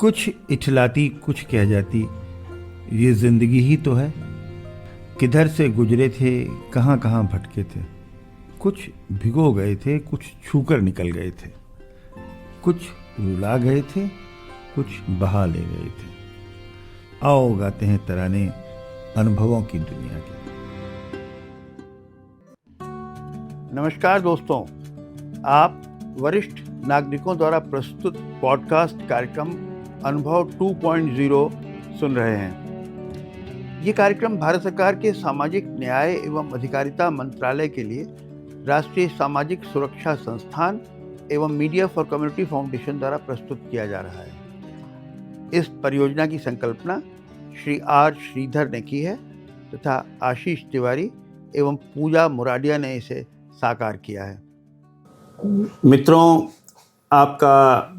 कुछ इठलाती कुछ कह जाती, ये जिंदगी ही तो है। किधर से गुजरे थे, कहाँ कहाँ भटके थे। कुछ भिगो गए थे, कुछ छूकर निकल गए थे। कुछ रुला गए थे, कुछ बहा ले गए थे। आओ गाते हैं तराने अनुभवों की दुनिया के। नमस्कार दोस्तों, आप वरिष्ठ नागरिकों द्वारा प्रस्तुत पॉडकास्ट कार्यक्रम अनुभव 2.0 सुन रहे हैं। ये कार्यक्रम भारत सरकार के सामाजिक न्याय एवं अधिकारिता मंत्रालय के लिए राष्ट्रीय सामाजिक सुरक्षा संस्थान एवं मीडिया फॉर कम्युनिटी फाउंडेशन द्वारा प्रस्तुत किया जा रहा है। इस परियोजना की संकल्पना श्री आर श्रीधर ने की है तथा आशीष तिवारी एवं पूजा मुराडिया ने इसे साकार किया है। मित्रों, आपका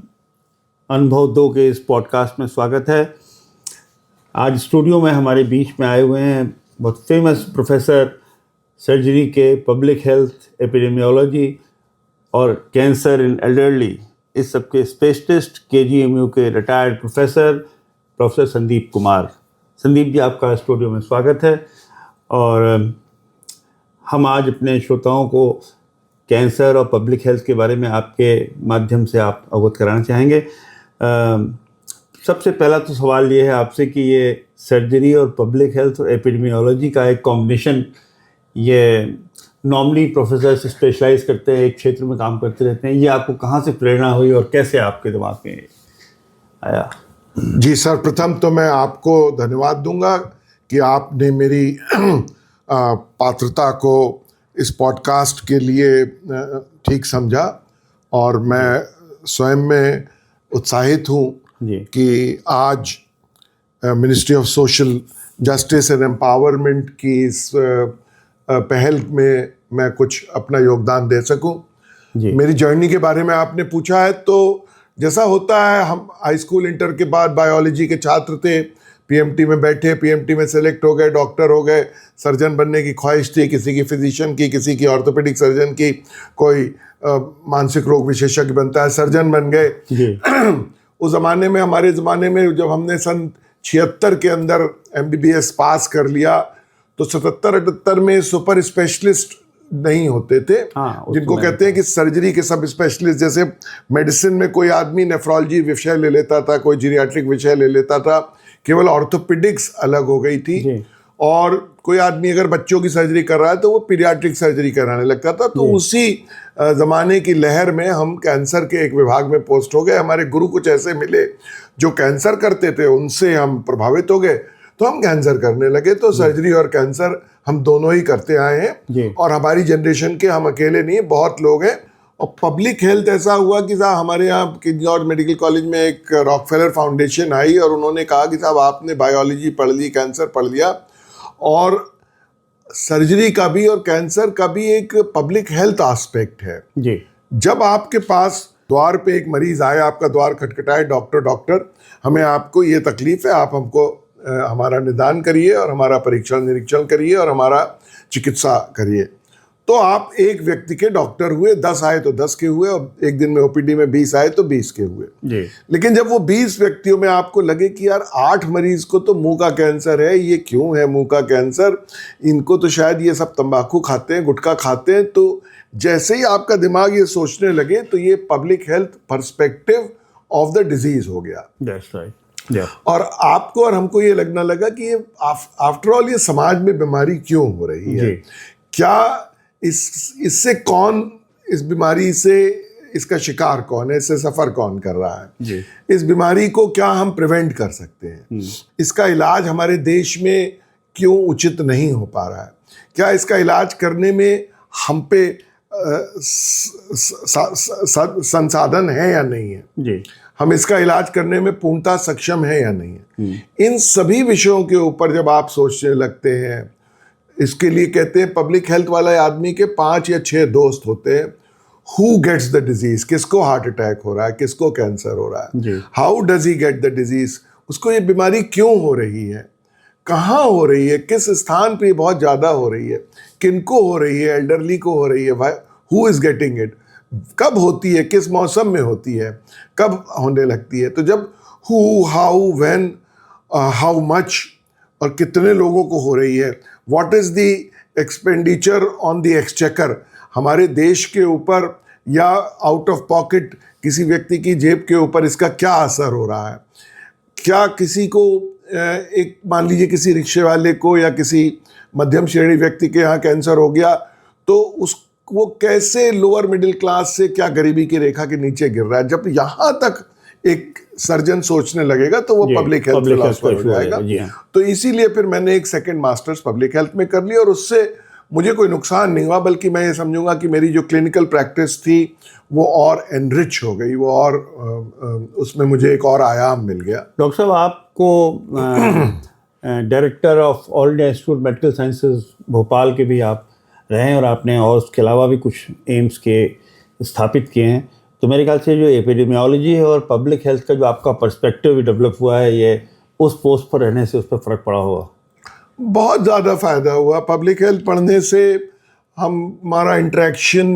अनुभव 2 के इस पॉडकास्ट में स्वागत है। आज स्टूडियो में हमारे बीच में आए हुए हैं बहुत फेमस प्रोफेसर सर्जरी के, पब्लिक हेल्थ, एपिडेमियोलॉजी और कैंसर इन एल्डरली, इस सब के स्पेशलिस्ट KGMU के रिटायर्ड प्रोफेसर संदीप कुमार। संदीप जी, आपका स्टूडियो में स्वागत है। और हम आज अपने श्रोताओं को कैंसर और पब्लिक हेल्थ के बारे में आपके माध्यम से आप अवगत कराना चाहेंगे। सबसे पहला तो सवाल ये है आपसे कि ये सर्जरी और पब्लिक हेल्थ और एपिडेमियोलॉजी का एक कॉम्बिनेशन, ये नॉर्मली प्रोफेसर स्पेशलाइज करते हैं, एक क्षेत्र में काम करते रहते हैं, ये आपको कहाँ से प्रेरणा हुई और कैसे आपके दिमाग में आया? जी सर, प्रथम तो मैं आपको धन्यवाद दूंगा कि आपने मेरी पात्रता को इस पॉडकास्ट के लिए ठीक समझा, और मैं स्वयं में उत्साहित हूँ कि आज ministry of social justice and empowerment की इस पहल में मैं कुछ अपना योगदान दे सकूं। मेरी जर्नी के बारे में आपने पूछा है, तो जैसा होता है, हम हाई स्कूल इंटर के बाद बायोलॉजी के छात्र थे, PMT में बैठे, PMT में सेलेक्ट हो गए, डॉक्टर हो गए, सर्जन बनने की ख्वाहिश थी, किसी की फिजिशियन की, किसी की ऑर्थोपेडिक सर्जन की, कोई मानसिक रोग विशेषज्ञ बनता है, सर्जन बन गए। उस ज़माने में, हमारे ज़माने में, जब हमने सन 76 के अंदर MBBS पास कर लिया, तो 77-78 में सुपर स्पेशलिस्ट नहीं होते थे। जिनको कहते हैं कि सर्जरी के सब स्पेशलिस्ट। जैसे मेडिसिन में कोई आदमी नेफ्रोलॉजी विषय ले लेता था, कोई जीरियाट्रिक विषय ले लेता था, केवल ऑर्थोपेडिक्स अलग हो गई थी, और कोई आदमी अगर बच्चों की सर्जरी कर रहा है तो वो पीडियाट्रिक सर्जरी कराने लगता था। तो उसी ज़माने की लहर में हम कैंसर के एक विभाग में पोस्ट हो गए। हमारे गुरु कुछ ऐसे मिले जो कैंसर करते थे, उनसे हम प्रभावित हो गए, तो हम कैंसर करने लगे। तो सर्जरी और कैंसर हम दोनों ही करते आए हैं, और हमारी जनरेशन के हम अकेले नहीं, बहुत लोग हैं। और पब्लिक हेल्थ ऐसा हुआ कि साहब हमारे यहाँ किंग जॉर्ज मेडिकल कॉलेज में एक रॉकफेलर फाउंडेशन आई, और उन्होंने कहा कि साहब आपने बायोलॉजी पढ़ ली, कैंसर पढ़ लिया, और सर्जरी का भी और कैंसर का भी एक पब्लिक हेल्थ एस्पेक्ट है। जब आपके पास द्वार पे एक मरीज आए, आपका द्वार खटखटाए, डॉक्टर हमें, आपको ये तकलीफ है, आप हमको हमारा निदान करिए और हमारा परीक्षण निरीक्षण करिए और हमारा चिकित्सा करिए, तो आप एक व्यक्ति के डॉक्टर हुए। 10 आए तो 10 के हुए, और एक दिन में OPD में 20 आए तो 20 के हुए। लेकिन जब वो 20 व्यक्तियों में आपको लगे कि यार 8 मरीज को तो मुंह का कैंसर है, ये क्यों है मुंह का कैंसर, इनको तो शायद ये सब तंबाकू खाते हैं, गुटखा खाते हैं, तो जैसे ही आपका दिमाग ये सोचने लगे, तो ये public health perspective of the disease हो गया। और आपको और हमको ये लगना लगा कि ये आफ्टर ऑल ये समाज में बीमारी क्यों हो रही है, क्या इससे कौन, इस बीमारी से इसका शिकार कौन है, इससे सफर कौन कर रहा है, इस बीमारी को क्या हम प्रिवेंट कर सकते हैं, इसका इलाज हमारे देश में क्यों उचित नहीं हो पा रहा है, क्या इसका इलाज करने में हम पे संसाधन है या नहीं है, हम इसका इलाज करने में पूर्णतः सक्षम है या नहीं है। इन सभी विषयों के ऊपर जब आप सोचने लगते हैं, इसके लिए कहते हैं पब्लिक हेल्थ वाले आदमी के 5 या 6 दोस्त होते हैं। हु गेट्स द डिजीज, किसको हार्ट अटैक हो रहा है, किसको कैंसर हो रहा है, how does he get the disease, उसको ये बीमारी क्यों हो रही है, कहाँ हो रही है, किस स्थान पे बहुत ज़्यादा हो रही है, किनको हो रही है, एल्डरली को हो रही है, हु इज गेटिंग इट, कब होती है, किस मौसम में होती है, कब होने लगती है। तो जब who, how, when, how much और कितने लोगों को हो रही है, what is the expenditure on the exchequer, हमारे देश के ऊपर या आउट ऑफ पॉकेट किसी व्यक्ति की जेब के ऊपर इसका क्या असर हो रहा है। क्या किसी को एक मान लीजिए किसी रिक्शे वाले को या किसी मध्यम श्रेणी व्यक्ति के यहाँ कैंसर हो गया तो वो कैसे लोअर मिडिल क्लास से क्या गरीबी की रेखा के नीचे गिर रहा है। जब यहाँ तक एक सर्जन सोचने लगेगा तो वो पब्लिक हेल्थ फिलॉसफर हो जाएगा। तो इसीलिए फिर मैंने एक सेकंड मास्टर्स पब्लिक हेल्थ में कर लिया और उससे मुझे कोई नुकसान नहीं हुआ, बल्कि मैं ये समझूंगा कि मेरी जो क्लिनिकल प्रैक्टिस थी वो और एनरिच हो गई, वो और उसमें मुझे एक और आयाम मिल गया। डॉक्टर साहब, आपको director of all India institute medical sciences Bhopal के भी आप रहे हैं और आपने और उसके अलावा भी कुछ एम्स के स्थापित किए हैं। तो मेरे ख्याल से जो एपिडेमियोलॉजी है और पब्लिक हेल्थ का जो आपका पर्सपेक्टिव भी डेवलप हुआ है, ये उस पोस्ट पर रहने से उस पर फ़र्क पड़ा होगा। बहुत ज़्यादा फ़ायदा हुआ। पब्लिक हेल्थ पढ़ने से हमारा इंटरेक्शन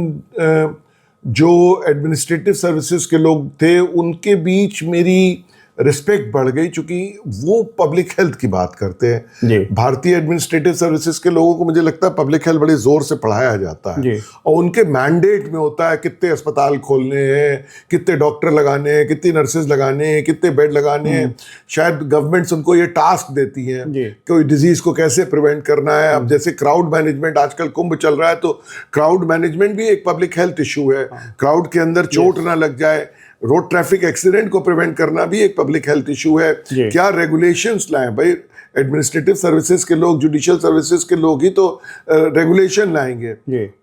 जो एडमिनिस्ट्रेटिव सर्विसेज के लोग थे उनके बीच मेरी रिस्पेक्ट बढ़ गई, चूँकि वो पब्लिक हेल्थ की बात करते हैं। भारतीय एडमिनिस्ट्रेटिव सर्विसेज के लोगों को मुझे लगता है पब्लिक हेल्थ बड़े ज़ोर से पढ़ाया जाता है और उनके मैंडेट में होता है कितने अस्पताल खोलने हैं, कितने डॉक्टर लगाने हैं, कितनी नर्सेज लगाने हैं, कितने बेड लगाने हैं। शायद गवर्नमेंट्स उनको ये टास्क देती हैं कोई डिजीज़ को कैसे प्रिवेंट करना है। अब जैसे क्राउड मैनेजमेंट, आजकल कुंभ चल रहा है तो क्राउड मैनेजमेंट भी एक पब्लिक हेल्थ इशू है। क्राउड के अंदर चोट ना लग जाए, रोड ट्रैफिक एक्सीडेंट को प्रिवेंट करना भी एक पब्लिक हेल्थ इशू है। क्या रेगुलेशंस लाएं भाई, एडमिनिस्ट्रेटिव सर्विसेज के लोग, जुडिशियल सर्विसेज के लोग ही तो रेगुलेशन लाएंगे।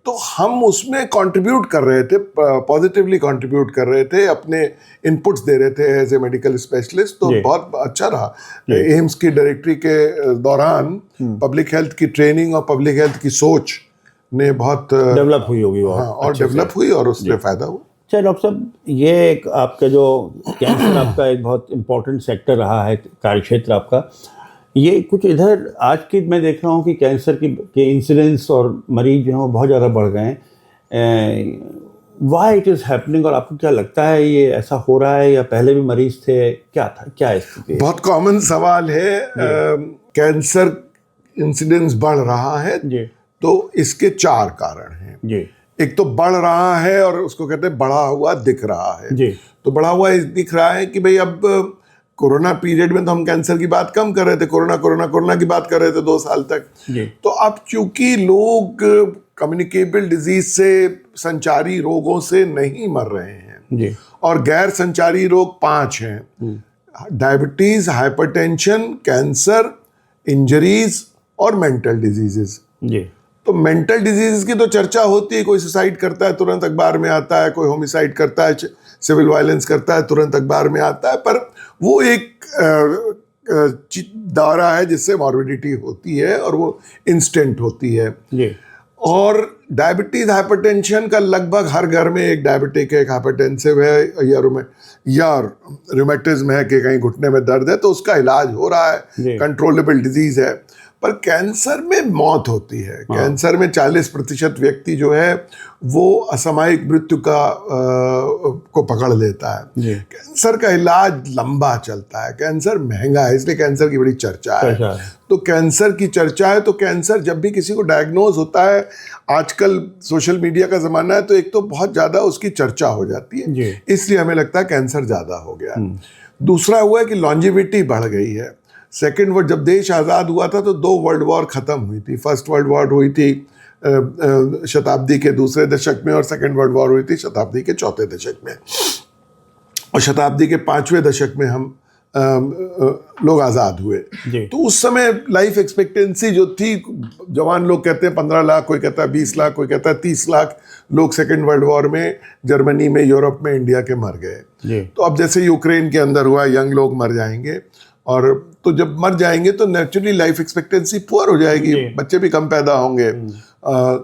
तो हम उसमें कंट्रीब्यूट कर रहे थे, पॉजिटिवली कंट्रीब्यूट कर रहे थे, अपने इनपुट्स दे रहे थे एज ए मेडिकल स्पेशलिस्ट। तो बहुत अच्छा रहा। एम्स की डायरेक्टरी के दौरान पब्लिक हेल्थ की ट्रेनिंग और पब्लिक हेल्थ की सोच ने बहुत डेवलप हुई होगी और डेवलप हुई और उससे फायदा हुआ। अच्छा डॉक्टर साहब, ये एक आपका जो कैंसर आपका एक बहुत इम्पोर्टेंट सेक्टर रहा है, कार्यक्षेत्र आपका, ये कुछ इधर आज की मैं देख रहा हूँ कि कैंसर के इंसिडेंस और मरीज जो हैं वो बहुत ज़्यादा बढ़ गए हैं। वाई इट इज़ हैपनिंग, और आपको क्या लगता है ये ऐसा हो रहा है या पहले भी मरीज थे, क्या था, क्या स्थिति है? बहुत कॉमन सवाल है। कैंसर इंसिडेंस बढ़ रहा है तो इसके 4 कारण हैं। एक तो बढ़ रहा है और उसको कहते हैं बढ़ा हुआ दिख रहा है। तो बढ़ा हुआ दिख रहा है कि भाई अब कोरोना पीरियड में तो हम कैंसर की बात कम कर रहे थे, कोरोना की बात कर रहे थे 2 साल तक। तो अब चूंकि लोग कम्युनिकेबल डिजीज से, संचारी रोगों से नहीं मर रहे हैं और गैर संचारी रोग 5 हैं: डायबिटीज, हाइपरटेंशन, कैंसर, इंजरीज और मेंटल डिजीजेस। तो मेंटल डिजीज की तो चर्चा होती है, कोई सुसाइड करता है तुरंत अखबार में आता है, कोई होमिसाइड करता है, सिविल वायलेंस करता है तुरंत अखबार में आता है, पर वो एक दौरा है जिससे मॉर्बिडिटी होती है और वो इंस्टेंट होती है। और डायबिटीज, हाइपरटेंशन का लगभग हर घर में एक डायबिटिक है, एक हाइपरटेंसिव है या रूमेटिज्म है कि कहीं घुटने में दर्द है, तो उसका इलाज हो रहा है, कंट्रोलेबल डिजीज है। पर कैंसर में मौत होती है। कैंसर में 40% व्यक्ति जो है वो असामयिक मृत्यु को पकड़ लेता है। कैंसर का इलाज लंबा चलता है, कैंसर महंगा है, इसलिए कैंसर की बड़ी चर्चा है। तो कैंसर की चर्चा है तो कैंसर जब भी किसी को डायग्नोज होता है, आजकल सोशल मीडिया का ज़माना है, तो एक तो बहुत ज़्यादा उसकी चर्चा हो जाती है, इसलिए हमें लगता है कैंसर ज़्यादा हो गया। दूसरा हुआ है कि लॉन्जिविटी बढ़ गई है। सेकेंड वर्ल्ड, जब देश आज़ाद हुआ था तो 2 वर्ल्ड वॉर ख़त्म हुई थी। फर्स्ट वर्ल्ड वॉर हुई थी शताब्दी के दूसरे दशक में और सेकेंड वर्ल्ड वॉर हुई थी शताब्दी के चौथे दशक में, और शताब्दी के 5वें दशक में हम लोग आज़ाद हुए। तो उस समय लाइफ एक्सपेक्टेंसी जो थी, जवान लोग कहते हैं 15 लाख, कोई कहता है 20 लाख, कोई कहता है 30 लाख लोग सेकेंड वर्ल्ड वॉर में जर्मनी में, यूरोप में, इंडिया के मर गए। तो अब जैसे यूक्रेन के अंदर हुआ, यंग लोग मर जाएंगे, और तो जब मर जाएंगे तो नेचुरली लाइफ एक्सपेक्टेंसी पुअर हो जाएगी, बच्चे भी कम पैदा होंगे।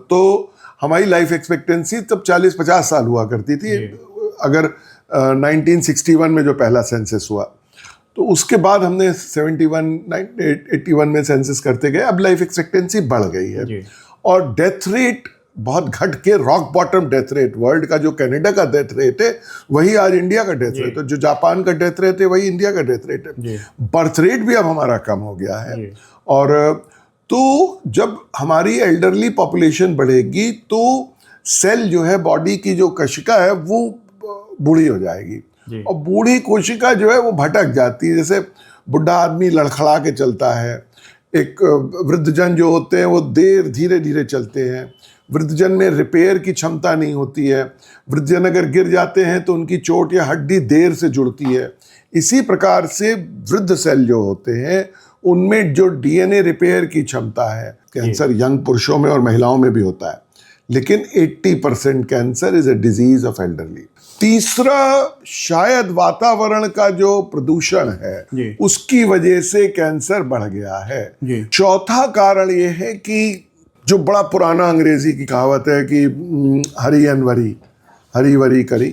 तो हमारी लाइफ एक्सपेक्टेंसी तब 40-50 साल हुआ करती थी। अगर 1961 में जो पहला सेंसस हुआ, तो उसके बाद हमने 81 में सेंसस करते गए, अब लाइफ एक्सपेक्टेंसी बढ़ गई है और डेथ रेट बहुत घट के rock bottom death rate, world का जो कनाडा का डेथ रेट है वही आज इंडिया का डेथ रेट है, जो जापान का डेथ रेट है वही इंडिया का डेथ रेट है। बर्थ रेट भी अब हमारा कम हो गया है। और तो जब हमारी एल्डरली पॉपुलेशन बढ़ेगी तो सेल जो है, बॉडी की जो कोशिका है वो बूढ़ी हो जाएगी, और बूढ़ी कोशिका जो है वो भटक जाती है। जैसे बुढ़ा आदमी लड़खड़ा के चलता है, एक वृद्धजन जो होते हैं वो धीरे धीरे चलते हैं, वृद्धजन में रिपेयर की क्षमता नहीं होती है, वृद्धजन अगर गिर जाते हैं तो उनकी चोट या हड्डी देर से जुड़ती है। इसी प्रकार से वृद्ध सेल जो होते हैं उनमें जो डीएनए रिपेयर की क्षमता है, कैंसर यंग पुरुषों में और महिलाओं में भी होता है, लेकिन 80% cancer is a disease of elderly. तीसरा, शायद वातावरण का जो प्रदूषण है उसकी वजह से कैंसर बढ़ गया है। चौथा कारण ये है कि जो बड़ा पुराना अंग्रेजी की कहावत है कि हरी एंड वरी, हरी वरी करी,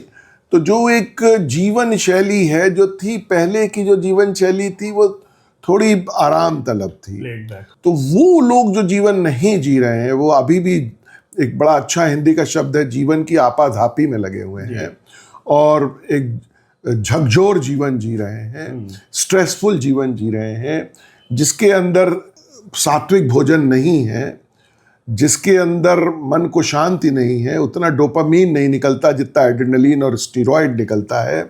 तो जो एक जीवन शैली है जो थी पहले की, जो जीवन शैली थी वो थोड़ी आराम तलब थी, तो वो लोग जो जीवन नहीं जी रहे हैं वो अभी भी, एक बड़ा अच्छा हिंदी का शब्द है, जीवन की आपाधापी में लगे हुए हैं और एक झकझोर जीवन जी रहे हैं, स्ट्रेसफुल जीवन जी रहे हैं, जिसके अंदर सात्विक भोजन नहीं है, जिसके अंदर मन को शांति नहीं है, उतना डोपामीन नहीं निकलता जितना एड्रेनलिन और स्टीरॉयड निकलता है,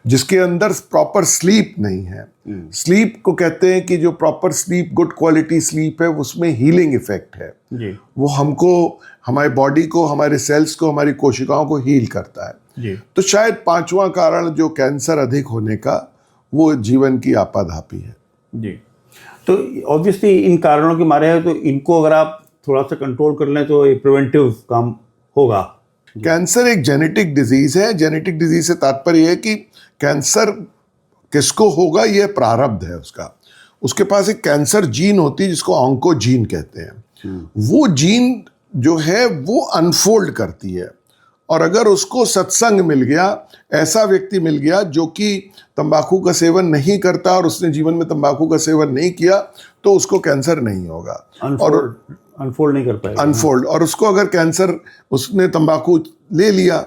जिसके अंदर प्रॉपर स्लीप नहीं है। स्लीप को कहते हैं कि जो proper sleep, good quality sleep है, उसमें हीलिंग इफेक्ट है जी। वो हमको, हमारे बॉडी को, हमारे सेल्स को, हमारी कोशिकाओं को हील करता है जी। तो शायद पांचवा कारण जो कैंसर अधिक होने का, वो जीवन की आपाधापी है जी। तो ऑब्वियसली इन कारणों के मारे हैं, तो इनको अगर आप थोड़ा सा कंट्रोल कर लें तो ये प्रिवेंटिव काम होगा। कैंसर एक जेनेटिक डिजीज है। जेनेटिक डिजीज से तात्पर्य है कि कैंसर किसको होगा ये प्रारब्ध है उसका। उसके पास एक कैंसर जीन होती है जिसको ऑन्कोजीन कहते हैं। वो जीन जो है वो अनफोल्ड करती है, और अगर उसको सत्संग मिल गया, ऐसा व्यक्ति मिल गया जो कि तंबाकू का सेवन नहीं करता और उसने जीवन में तंबाकू का सेवन नहीं किया, तो उसको कैंसर नहीं होगा। और अनफोल्ड नहीं कर पाएगा, अनफोल्ड। और उसको अगर कैंसर, उसने तंबाकू ले लिया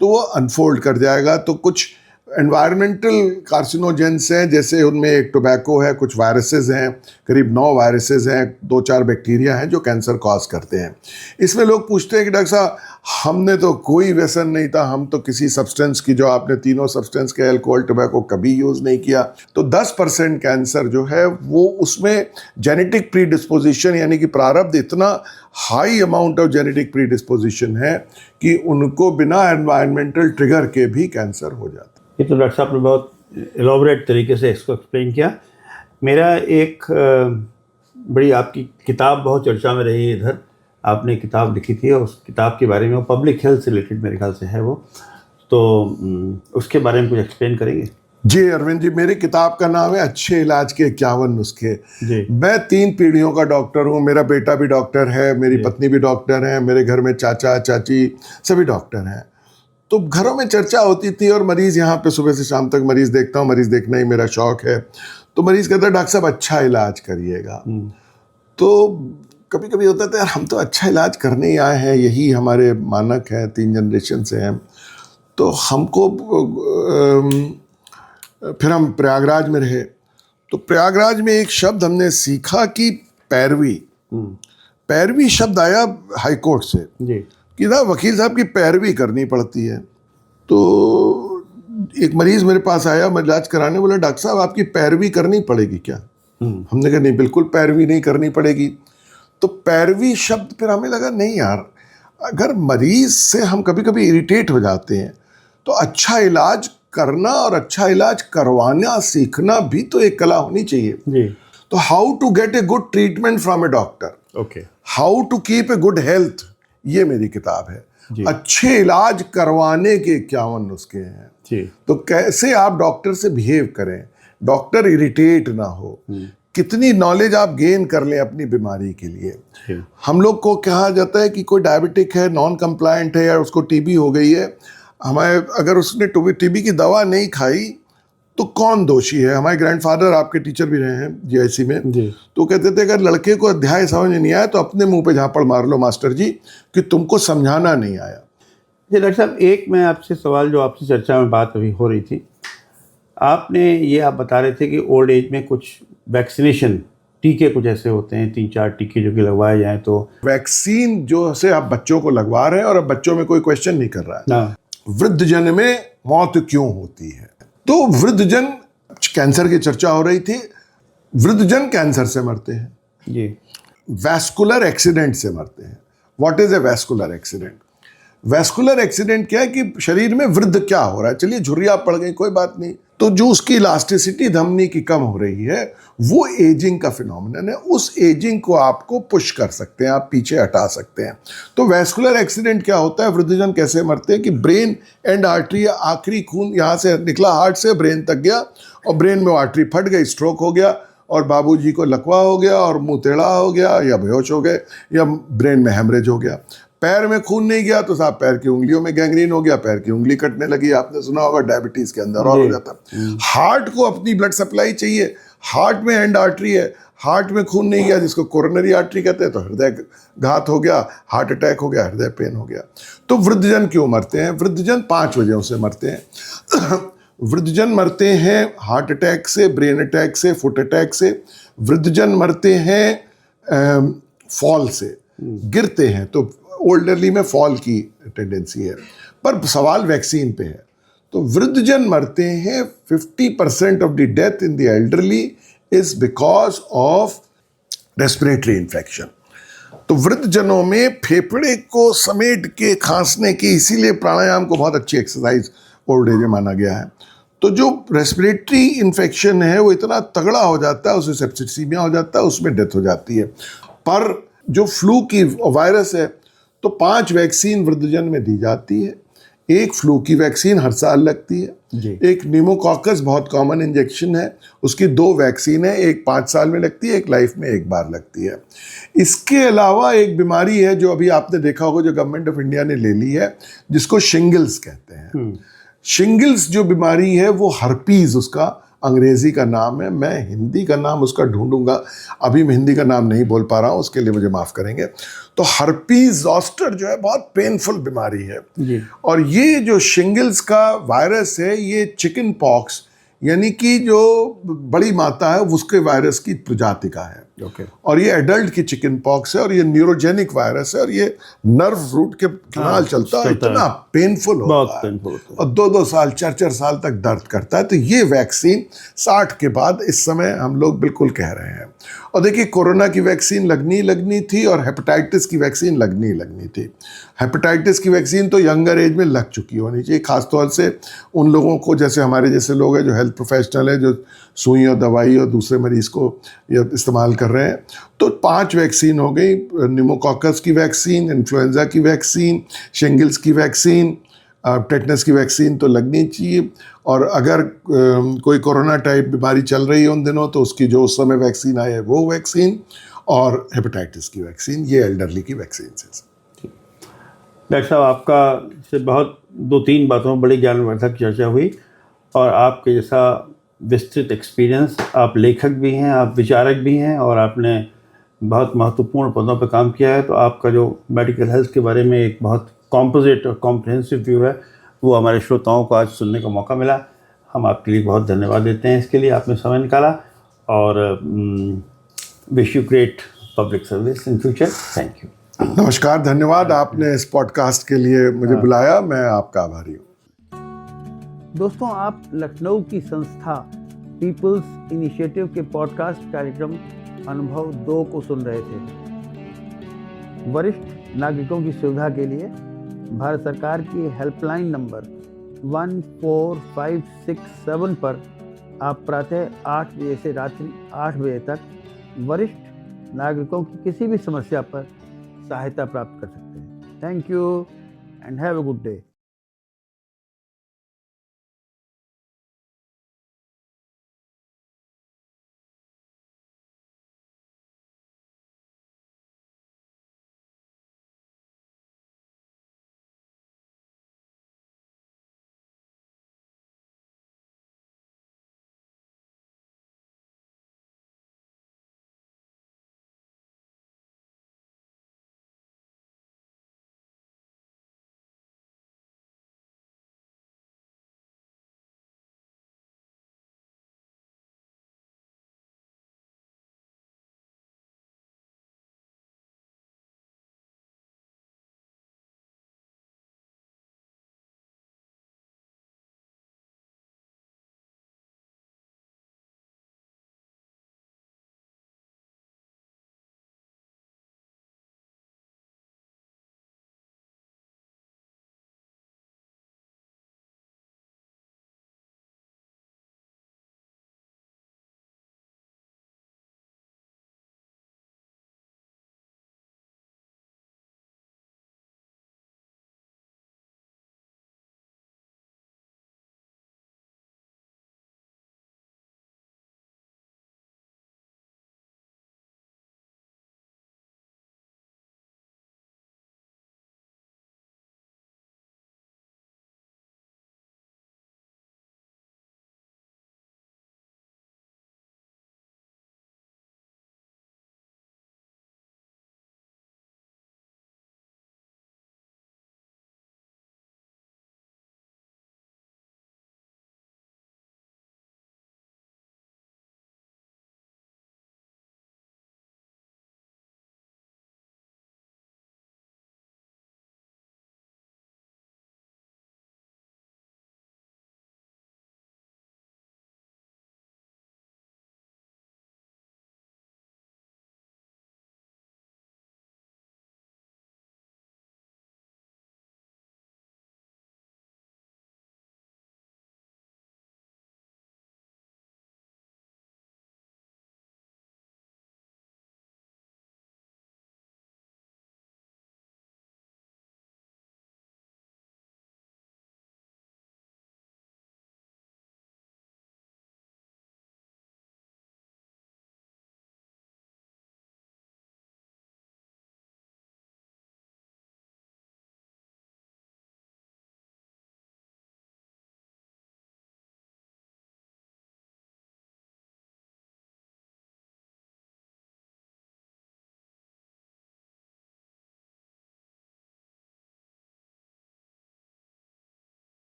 तो वो अनफोल्ड कर जाएगा। तो कुछ एनवायरमेंटल कार्सिनोजेंस हैं, जैसे उनमें एक टोबैको है, कुछ वायरसेस हैं, करीब 9 वायरसेस हैं, 2-4 बैक्टीरिया हैं जो कैंसर कॉज करते हैं। इसमें लोग पूछते हैं कि डॉक्टर साहब हमने तो कोई व्यसन नहीं था, हम तो किसी सब्सटेंस की, जो आपने तीनों सब्सटेंस के अल्कोहल टोबैको कभी यूज़ नहीं किया। तो 10% कैंसर जो है वो उसमें जेनेटिक प्रीडिस्पोजिशन यानी कि प्रारब्ध, इतना high amount of genetic predisposition है कि उनको बिना एनवायरमेंटल ट्रिगर के भी कैंसर हो जाता है। ये तो डॉक्टर साहब ने बहुत एलॉबरेट तरीके से इसको एक्सप्लेन किया। मेरा एक बड़ी, आपकी किताब बहुत चर्चा में रही है इधर, आपने किताब लिखी थी और उस किताब के बारे में, वो पब्लिक हेल्थ से रिलेटेड मेरे ख्याल से है वो, तो उसके बारे में कुछ एक्सप्लेन करेंगे? जी अरविंद जी, मेरी किताब का नाम है अच्छे इलाज के 51 नुस्खे। मैं 3 पीढ़ियों का डॉक्टर हूँ, मेरा बेटा भी डॉक्टर है, मेरी पत्नी भी डॉक्टर है, मेरे घर में चाचा चाची सभी डॉक्टर हैं। तो घरों में चर्चा होती थी और मरीज़, यहाँ पे सुबह से शाम तक मरीज़ देखता हूँ, मरीज़ देखना ही मेरा शौक है। तो मरीज़ कहता है डॉक्टर साहब अच्छा इलाज करिएगा। तो कभी कभी होता था यार हम तो अच्छा इलाज करने ही आए हैं, यही हमारे मानक हैं, 3 जनरेशन से हैं। तो हमको फिर हम प्रयागराज में रहे, तो प्रयागराज में एक शब्द हमने सीखा कि पैरवी। पैरवी शब्द आया हाई कोर्ट से जी, कि ना वकील साहब की पैरवी करनी पड़ती है। तो एक मरीज मेरे पास आया, मैं इलाज कराने, बोला डॉक्टर साहब आपकी पैरवी करनी पड़ेगी क्या? हमने कहा नहीं, बिल्कुल पैरवी नहीं करनी पड़ेगी। तो पैरवी शब्द फिर हमें लगा नहीं यार, अगर मरीज से हम कभी कभी इरिटेट हो जाते हैं तो अच्छा इलाज करना और अच्छा इलाज करवाना सीखना भी तो एक कला होनी चाहिए जी। तो how to get a good treatment from a doctor, okay, how to keep a good health, ये मेरी किताब है। अच्छे इलाज करवाने के 51 नुस्खे हैं जी। तो कैसे आप डॉक्टर से बिहेव करें, डॉक्टर इरिटेट ना हो, कितनी नॉलेज आप गेन कर लें अपनी बीमारी के लिए। हम लोग को कहा जाता है कि कोई डायबिटिक है, नॉन कंप्लायंट है या उसको टीबी हो गई है, हमें अगर उसने टीबी की दवा नहीं खाई तो कौन दोषी है? हमारे ग्रैंडफादर आपके टीचर भी रहे हैं जीआईसी में, तो कहते थे अगर लड़के को अध्याय समझ में नहीं आया तो अपने मुंह पे झापड़ मार लो मास्टर जी कि तुमको समझाना नहीं आया। जी डॉक्टर साहब, एक मैं आपसे सवाल, जो आपसे चर्चा में बात अभी हो रही थी, आपने ये आप बता रहे थे कि ओल्ड एज में कुछ वैक्सीनेशन टीके कुछ ऐसे होते हैं, 3-4 टीके जो कि लगवाए जाएं तो वैक्सीन जो से आप बच्चों को लगवा रहे हैं और अब बच्चों में कोई क्वेश्चन नहीं कर रहा है। ना वृद्धजन में मौत क्यों होती है? तो वृद्धजन, कैंसर की चर्चा हो रही थी, वृद्धजन कैंसर से मरते हैं, जी वैस्कुलर एक्सीडेंट से मरते हैं। What is a vascular accident? Vascular accident क्या है कि शरीर में वृद्ध क्या हो रहा है, चलिए झुर्रियाँ पड़ गई कोई बात नहीं, तो जो उसकी इलास्टिसिटी धमनी की कम हो रही है वो एजिंग का फिनोमिनन है। उस एजिंग को आपको पुश कर सकते हैं, आप पीछे हटा सकते हैं। तो वैस्कुलर एक्सीडेंट क्या होता है, वृद्धजन कैसे मरते हैं कि ब्रेन एंड आर्टरी, आखिरी खून यहाँ से निकला हार्ट से, ब्रेन तक गया और ब्रेन में आर्टरी फट गई, स्ट्रोक हो गया और बाबूजी को लकवा हो गया और मुंह टेढ़ा हो गया या बेहोश हो गए या ब्रेन में हेमरेज हो गया। पैर में खून नहीं गया तो साहब पैर की उंगलियों में गैंग्रीन हो गया, पैर की उंगली कटने लगी, आपने सुना होगा डायबिटीज के अंदर और हो जाता। हार्ट को अपनी ब्लड सप्लाई चाहिए, हार्ट में एंड आर्टरी है, हार्ट में खून नहीं गया जिसको कोरोनरी आर्टरी कहते हैं, तो हृदय घात हो गया, हार्ट अटैक हो गया, हृदय पेन हो गया। तो वृद्धजन क्यों मरते हैं? वृद्धजन 5 वजहों से मरते हैं। वृद्धजन मरते हैं हार्ट अटैक से, ब्रेन अटैक से, फुट अटैक से। वृद्धजन मरते हैं फॉल से, गिरते हैं, तो ओल्डरली में फॉल की टेंडेंसी है। पर सवाल वैक्सीन पे है। तो वृद्धजन मरते हैं, 50% of the death in the elderly is because of respiratory infection. तो वृद्धजनों में फेफड़े को समेट के खांसने की, इसीलिए प्राणायाम को बहुत अच्छी एक्सरसाइज ओल्ड एज में माना गया है। तो जो रेस्पिरेटरी इन्फेक्शन है वो इतना तगड़ा हो जाता है, उसे सेप्टिसीमिया हो जाता है, उसमें डेथ हो जाती है। पर जो फ्लू की वायरस है तो 5 वैक्सीन वृद्धजन में दी जाती है। एक फ्लू की वैक्सीन हर साल लगती है जी। एक न्यूमोकॉकस बहुत कॉमन इंजेक्शन है, उसकी 2 वैक्सीन है, एक 5 साल में लगती है, एक लाइफ में एक बार लगती है। इसके अलावा एक बीमारी है जो अभी आपने देखा होगा, जो गवर्नमेंट ऑफ इंडिया ने ले ली है, जिसको शिंगल्स कहते हैं। शिंगल्स जो बीमारी है वो हर्पीज उसका अंग्रेजी का नाम है, मैं हिंदी का नाम उसका ढूंढूंगा, अभी मैं हिंदी का नाम नहीं बोल पा रहा हूँ, उसके लिए मुझे माफ़ करेंगे। तो हर्पीज ज़ॉस्टर जो है बहुत पेनफुल बीमारी है जी। और ये जो शिंगल्स का वायरस है ये चिकन पॉक्स यानी कि जो बड़ी माता है उसके वायरस की प्रजाति का है। और ये एडल्ट की चिकन पॉक्स है और ये न्यूरोजेनिक वायरस है और ये नर्व रूट के किनाल चलता है, इतना पेनफुल होता है और 2-2 साल 4-4 साल तक दर्द करता है। तो ये वैक्सीन 60 के बाद इस समय हम लोग बिल्कुल कह रहे हैं। और देखिए कोरोना की वैक्सीन लगनी थी और हेपेटाइटिस की वैक्सीन लगनी थी। हेपेटाइटिस की वैक्सीन तो यंगर एज में लग चुकी होनी चाहिए, खासतौर से उन लोगों को, जैसे हमारे जैसे लोग हैं जो हेल्थ प्रोफेशनल है, जो सुई और दवाई और दूसरे मरीज को इस्तेमाल कर रहे हैं। तो 5 वैक्सीन हो गई, न्यूमोकॉकस की वैक्सीन, इन्फ्लुएंजा की वैक्सीन, शिंगल्स की वैक्सीन, टेटनस की वैक्सीन तो लगनी चाहिए। और अगर कोई कोरोना टाइप बीमारी चल रही है उन दिनों तो उसकी जो उस समय वैक्सीन आई है वो वैक्सीन, और हेपेटाइटिस की वैक्सीन, ये एल्डरली की वैक्सीन है। डॉक्टर साहब, आपका से बहुत 2-3 बातों में बड़ी ज्ञानवर्धक चर्चा हुई और आपके जैसा विस्तृत एक्सपीरियंस, आप लेखक भी हैं, आप विचारक भी हैं और आपने बहुत महत्वपूर्ण पदों पर काम किया है, तो आपका जो मेडिकल हेल्थ के बारे में एक बहुत कॉम्पोजिट और कॉम्प्रिहेंसिव व्यू है वो हमारे श्रोताओं को आज सुनने का मौका मिला। हम आपके लिए बहुत धन्यवाद देते हैं, इसके लिए आपने समय निकाला और wish you great public service in future. Thank you. नमस्कार, धन्यवाद आपने इस पॉडकास्ट के लिए मुझे बुलाया, मैं आपका आभारी हूँ। दोस्तों, आप लखनऊ की संस्था पीपल्स इनिशिएटिव के पॉडकास्ट कार्यक्रम अनुभव 2 को सुन रहे थे। वरिष्ठ नागरिकों की सुविधा के लिए भारत सरकार की हेल्पलाइन नंबर 14567 पर आप प्रातः 8 बजे से रात्रि 8 बजे तक वरिष्ठ नागरिकों की किसी भी समस्या पर सहायता प्राप्त कर सकते हैं। Thank you and have a good day.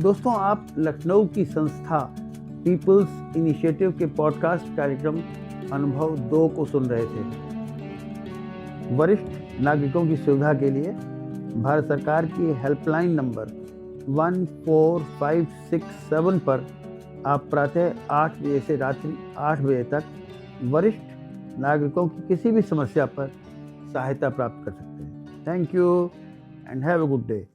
दोस्तों, आप लखनऊ की संस्था पीपल्स इनिशिएटिव के पॉडकास्ट कार्यक्रम अनुभव 2 को सुन रहे थे। वरिष्ठ नागरिकों की सुविधा के लिए भारत सरकार की हेल्पलाइन नंबर 14567 पर आप प्रातः 8 बजे से रात्रि 8 बजे तक वरिष्ठ नागरिकों की किसी भी समस्या पर सहायता प्राप्त कर सकते हैं। Thank you and have a good day.